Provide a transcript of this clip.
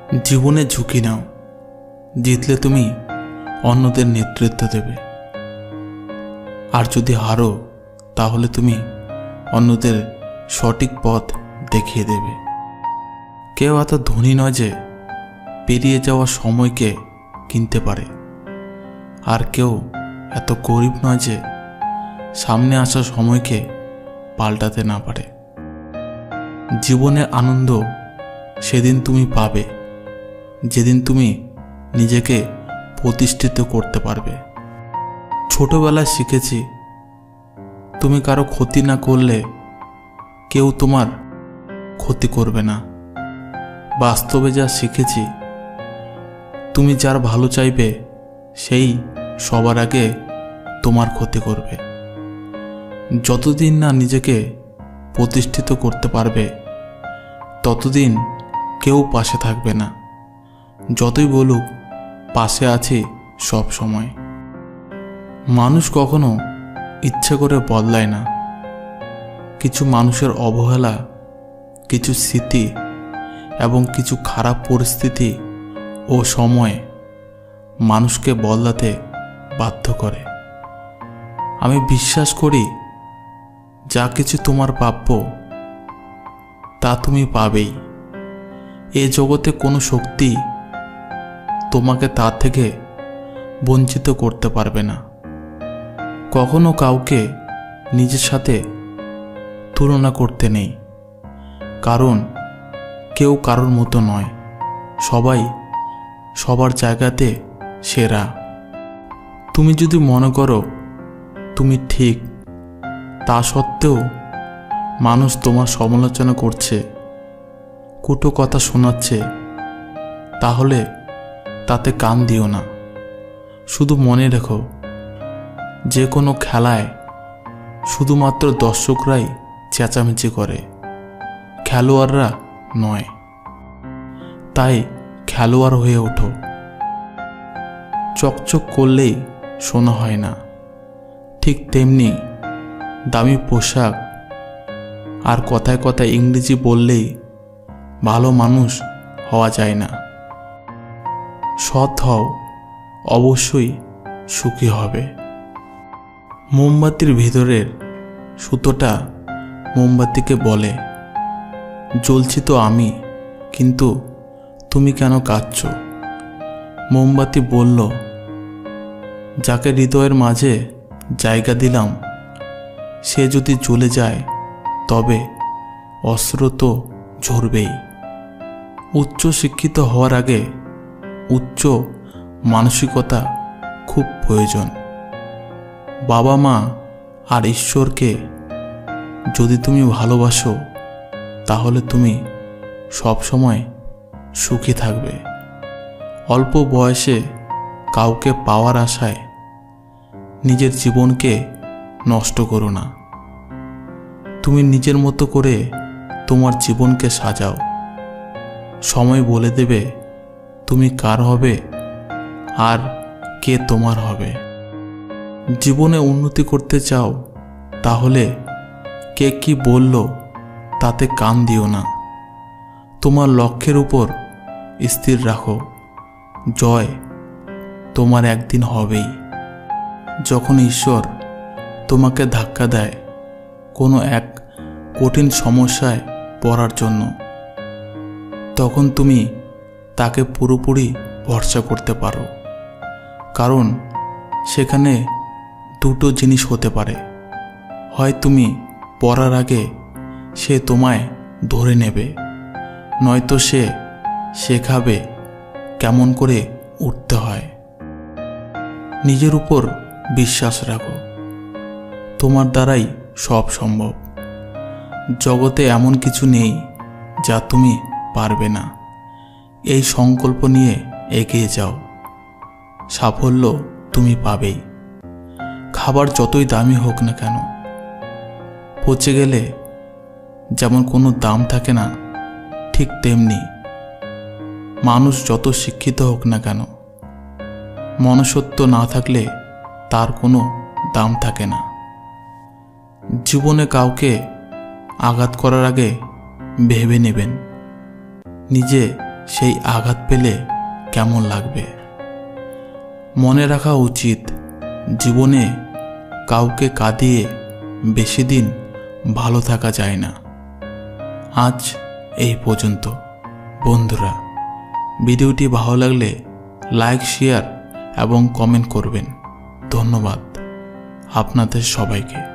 জীবনে ঝুঁকি নাও। জিতলে তুমি অন্যদের নেতৃত্ব দেবে, আর যদি হারো তাহলে তুমি অন্যদের সঠিক পথ দেখিয়ে দেবে। কেউ এত ধনী নয় যে পেরিয়ে যাওয়া সময়কে কিনতে পারে, আর কেউ এত গরিব নয় যে সামনে আসা সময়কে পাল্টাতে না পারে। জীবনের আনন্দ সেদিন তুমি পাবে যেদিন তুমি নিজেকে প্রতিষ্ঠিত করতে পারবে। ছোটবেলায় শিখেছি, তুমি কারো ক্ষতি না করলে কেউ তোমার ক্ষতি করবে না। বাস্তবে যা শিখেছি, তুমি যার ভালো চাইবে সেই সবার আগে তোমার ক্ষতি করবে। যতদিন না নিজেকে প্রতিষ্ঠিত করতে পারবে ততদিন কেউ পাশে থাকবে না। যতই বলুক পাশে আছি সব সময়। মানুষ কখনো ইচ্ছে করে বদলায় না। কিছু মানুষের অবহেলা, কিছু স্মৃতি এবং কিছু খারাপ পরিস্থিতি ও সময় মানুষকে বদলাতে বাধ্য করে। আমি বিশ্বাস করি, যা কিছু তোমার প্রাপ্য তা তুমি পাবেই। এ জগতে কোনো শক্তি তোমাকে তা থেকে বঞ্চিত করতে পারবে না। কখনো কাউকে নিজের সাথে তুলনা করতে নেই, কারণ কেউ কারোর মতো নয়। সবাই সবার জায়গাতে সেরা। তুমি যদি মনে করো তুমি ঠিক, তা সত্ত্বেও মানুষ তোমার সমালোচনা করছে, কটু কথা শোনাচ্ছে, তাহলে তাতে কান দিও না। শুধু মনে রেখো, যে কোনো খেলায় শুধুমাত্র দর্শকরাই চেঁচামেচি করে, খেলোয়াড়রা নয়। তাই খেলোয়াড় হয়ে ওঠো। চকচক করলেই সোনা হয় না, ঠিক তেমনি দামি পোশাক আর কথায় কথায় ইংরেজি বললেই ভালো মানুষ হওয়া যায় না। সৎ হও, অবশ্যই সুখী হবে। মোমবাতির ভিতরের সুতোটা মোমবাতিকে বলে, জ্বলছি তো আমি, কিন্তু তুমি কেন কাঁদছ? মোমবাতি বলল, যাকে হৃদয়ের মাঝে জায়গা দিলাম সে যদি জ্বলে যায় তবে অস্ত্র তো ঝরবেই। উচ্চ শিক্ষিত হওয়ার আগে উচ্চ মানসিকতা খুব প্রয়োজন। বাবা মা আর ঈশ্বরকে যদি তুমি ভালোবাসো তাহলে তুমি সব সময় সুখী থাকবে। অল্প বয়সে কাউকে পাওয়ার আশায় নিজের জীবনকে নষ্ট করো না। তুমি নিজের মতো করে তোমার জীবনকে সাজাও। সময় বলে দেবে তুমি কার হবে আর কে তোমার হবে। জীবনে উন্নতি করতে চাও তাহলে কে কি বলল তাতে কান দিও না। তোমার লক্ষ্যের উপর স্থির রাখো, জয় তোমার একদিন হবেই। যখন ঈশ্বর তোমাকে ধাক্কা দেয় কোনো এক কঠিন সমস্যায় পড়ার জন্য, তখন তুমি তাকে পুরোপুরি ভরসা করতে পারো। কারণ সেখানে দুটো জিনিস হতে পারে, হয় তুমি পড়ার আগে সে তোমায় ধরে নেবে, নয়তো সে শেখাবে কেমন করে উঠতে হয়। নিজের উপর বিশ্বাস রাখো, তোমার দ্বারাই সব সম্ভব। জগতে এমন কিছু নেই যা তুমি পারবে না। এই সংকল্প নিয়ে এগিয়ে যাও, সাফল্য তুমি পাবেই। খাবার যতই দামি হোক না কেন, পচে গেলে যেমন কোনো দাম থাকে না, ঠিক তেমনি মানুষ যত শিক্ষিত হোক না কেন, মনুষ্যত্ব না থাকলে তার কোনো দাম থাকে না। জীবনে কাউকে আঘাত করার আগে ভেবে নেবেন, নিজে সেই আঘাত পেলে কেমন লাগবে। মনে রাখা উচিত, জীবনে কাউকে কাঁদিয়ে বেশি দিন ভালো থাকা যায় না। আজ এই পর্যন্ত। বন্ধুরা, ভিডিওটি ভালো লাগলে লাইক, শেয়ার এবং কমেন্ট করবেন। ধন্যবাদ আপনাদের সবাইকে।